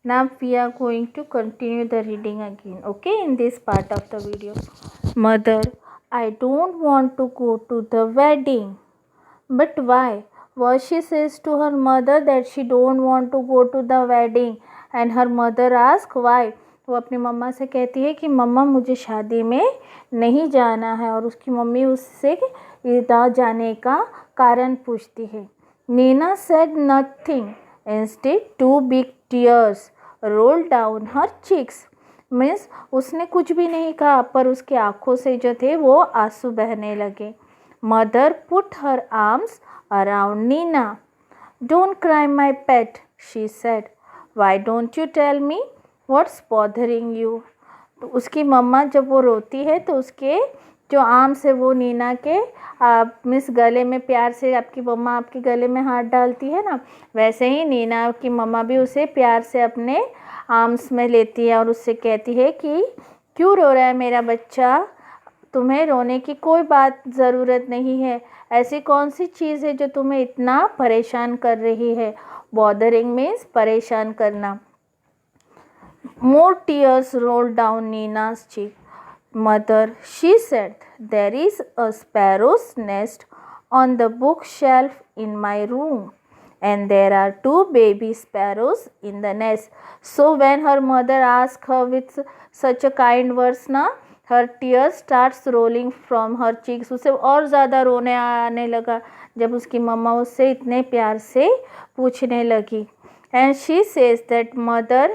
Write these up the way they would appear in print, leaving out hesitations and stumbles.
Now we are going to continue the reading again, okay, in this part of the video. Mother, I don't want to go to the wedding. But why? Vashi says to her mother that she don't want to go to the wedding, and her mother asks why. वो अपनी मम्मा से कहती है कि मम्मा मुझे शादी में नहीं जाना है, और उसकी मम्मी उससे ना जाने का कारण पूछती है. Nina said nothing. Instead, two big tears rolled down her cheeks. Means उसने कुछ भी नहीं कहा, पर उसकी आंखों से जो थे वो आंसू बहने लगे. Mother put her arms around Nina. Don't cry, my pet, she said. Why don't you tell me what's bothering you? तो उसकी मम्मा जब वो रोती है तो उसके जो आर्म्स है वो नीना के मिस गले में प्यार से, आपकी मम्मा आपके गले में हाथ डालती है ना, वैसे ही नीना की मम्मा भी उसे प्यार से अपने आर्म्स में लेती है और उससे कहती है कि क्यों रो रहा है मेरा बच्चा, तुम्हें रोने की कोई बात ज़रूरत नहीं है. ऐसी कौन सी चीज़ है जो तुम्हें इतना परेशान कर रही है. बॉदरिंग मीन्स परेशान करना. More tears rolled down Nina's cheek. Mother, she said, there is a sparrow's nest on the bookshelf in my room, and there are two baby sparrows in the nest. So when her mother asked her with such a kind words na, her tears starts rolling from her cheeks. उसे और ज़्यादा रोने आने लगा जब उसकी मम्मा उससे इतने प्यार से पूछने लगी. And she says that mother,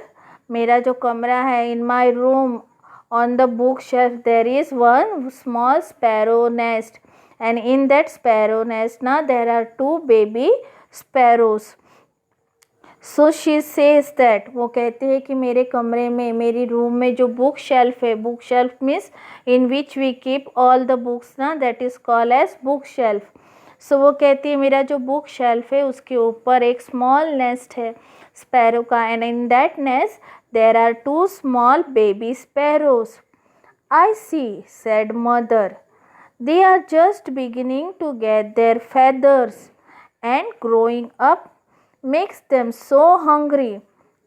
मेरा जो कमरा है, in my room on the bookshelf there is one small sparrow nest, and in that sparrow nest na there are two baby sparrows. So she says that, वो कहते हैं कि मेरे कमरे में, मेरी रूम में जो बुक शेल्फ है, book shelf means in which we keep all the books ना, that is called as book shelf. So वो कहती है मेरा जो बुक शेल्फ है उसके ऊपर एक स्मॉल नेस्ट है स्पैरो का, and in that nest there are two small baby sparrows. I see, said mother, they are just beginning to get their feathers, and growing up makes them so hungry.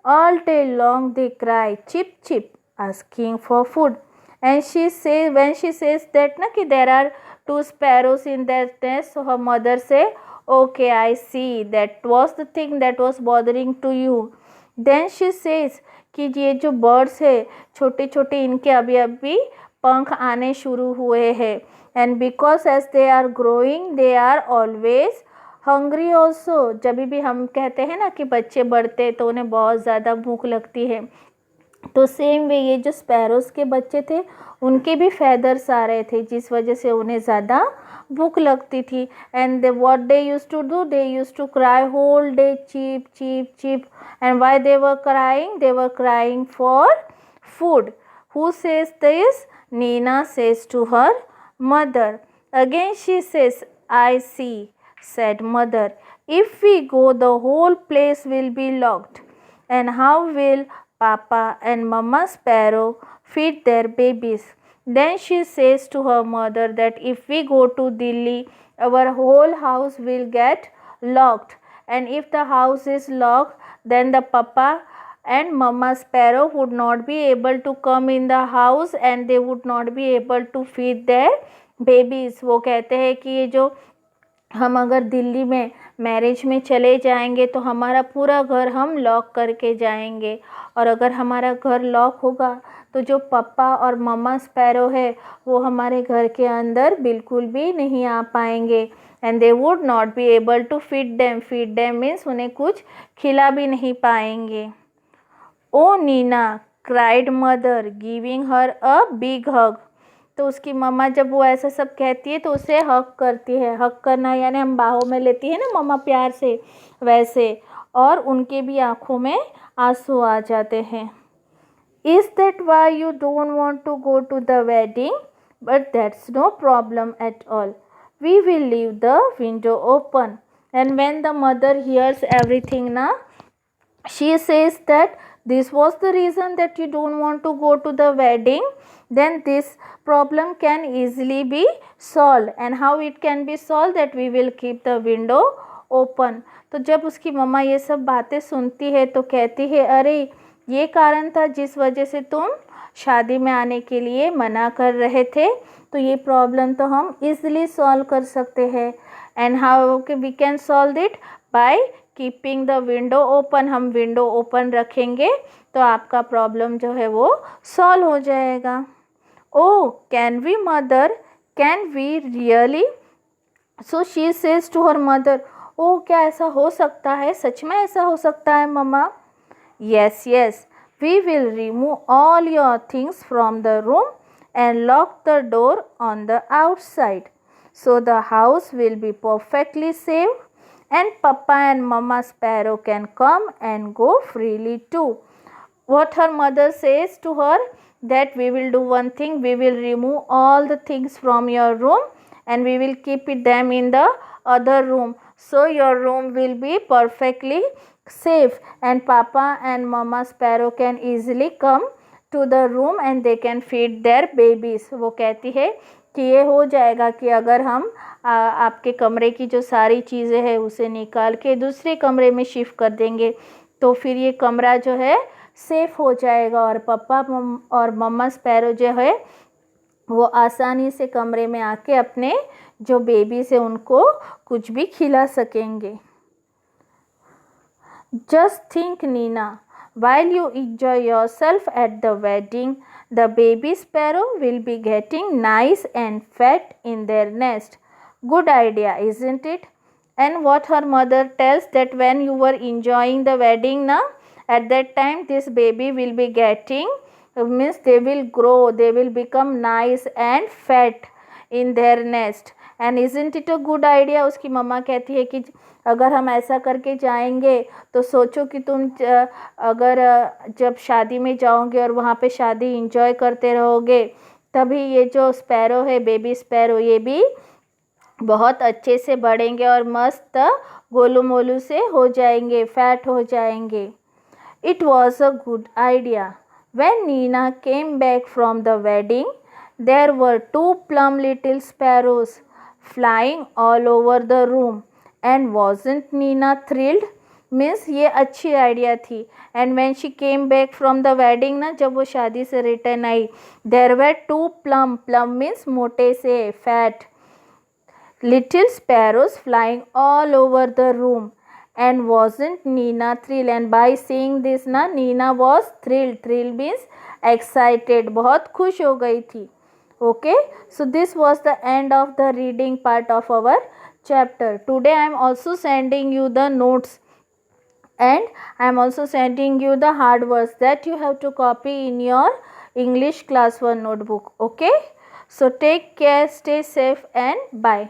All day long they cry chip chip, asking for food. And she says, when she says that na ki there are two sparrows in that nest, so her mother say, okay, I see, that was the thing that was bothering to you. Then she says कि ये जो birds है छोटे छोटे, इनके अभी अभी पंख आने शुरू हुए हैं, and because as they are growing they are always hungry also. जब भी हम कहते हैं ना कि बच्चे बढ़ते तो उन्हें बहुत ज़्यादा भूख लगती है, तो सेम वे ये जो स्पैरोज़ के बच्चे थे उनके भी फैदर्स आ रहे थे जिस वजह से उन्हें ज़्यादा भूख लगती थी. And they what they used to do, they used to cry whole day cheep cheep cheep. And why they were crying, they were crying for food. Who says this? Nina says to her mother. Again she says, I see, said mother. If we go, the whole place will be locked. And how will Papa and Mama Sparrow feed their babies? Then she says to her mother that if we go to Delhi, our whole house will get locked. And if the house is locked, then the Papa and Mama Sparrow would not be able to come in the house, and they would not be able to feed their babies. वो कहते हैं कि ये जो हम अगर दिल्ली में marriage में चले जाएंगे तो हमारा पूरा घर हम लॉक करके जाएंगे, और अगर हमारा घर लॉक होगा तो जो पापा और मम्मा स्पैरो है वो हमारे घर के अंदर बिल्कुल भी नहीं आ पाएंगे. And they would not be able to feed them. Feed them means उन्हें कुछ खिला भी नहीं पाएंगे. Oh Nina, cried mother, giving her a big hug. तो उसकी मम्मा जब वो ऐसा सब कहती है तो उसे हक करती है. हक करना यानी हम बाहों में लेती है ना मम्मा प्यार से, वैसे, और उनके भी आँखों में आंसू आ जाते हैं. Is that why you don't want to go to the wedding? But that's no problem at all. We will leave the window open. And when the mother hears everything ना, she says that this was the reason that you don't want to go to the wedding, then this problem can easily be solved. And how it can be solved? That we will keep the window open. तो जब उसकी मम्मा ये सब बातें सुनती है तो कहती है, अरे ये कारण था जिस वजह से तुम शादी में आने के लिए मना कर रहे थे। तो ये प्रॉब्लम तो हम इजीली सॉल्व कर सकते हैं। And how we can solve it? By keeping the window open. हम विंडो ओपन रखेंगे तो आपका प्रॉब्लम जो है वो सॉल्व हो जाएगा। Oh can we mother, can we really? So she says to her mother, ओ क्या ऐसा हो सकता है? सच में ऐसा हो सकता है मम्मा? Yes, yes, we will remove all your things from the room and lock the door on the outside. So the house will be perfectly safe and Papa and Mama Sparrow can come and go freely too. What her mother says to her, that we will do one thing, we will remove all the things from your room and we will keep it them in the other room. So your room will be perfectly safe and Papa and Mama Sparrow can easily come to the room and they can feed their babies. वो कहती है कि ये हो जाएगा कि अगर हम आपके कमरे की जो सारी चीज़ें हैं उसे निकाल के दूसरे कमरे में शिफ्ट कर देंगे तो फिर ये कमरा जो है सेफ हो जाएगा और पापा और मम्मा स्पैरो जो है वो आसानी से कमरे में आके अपने जो बेबीज है उनको कुछ भी खिला सकेंगे। Just think, Nina, while you enjoy yourself at the wedding, the baby sparrow will be getting nice and fat in their nest. Good idea, isn't it? And what her mother tells, that when you were enjoying the wedding now, at that time this baby will be getting, means they will grow, they will become nice and fat in their nest. And isn't it a good idea? उसकी मम्मा कहती है कि अगर हम ऐसा करके जाएंगे तो सोचो कि तुम अगर जब शादी में जाओगे और वहाँ पे शादी इंजॉय करते रहोगे तभी ये जो स्पैरो है, बेबी स्पैरो, ये भी बहुत अच्छे से बढ़ेंगे और मस्त गोलू मोलू से हो जाएंगे, फैट हो जाएंगे। It was a good idea. When Nina came back from the wedding, there were two plump little sparrows flying all over the room. And wasn't Nina thrilled? Means ये अच्छी आइडिया थी। And when she came back from the wedding ना, जब वो शादी से return आई, there were two plum, plum means मोटे से, fat, little sparrows flying all over the room. And wasn't Nina thrilled? And by seeing this na, Nina was thrilled. Thrilled means excited, बहुत खुश हो गई थी। Okay, so this was the end of the reading part of our chapter. Today I am also sending you the notes and I am also sending you the hard words that you have to copy in your English class 1 notebook. Okay, so take care, stay safe and bye.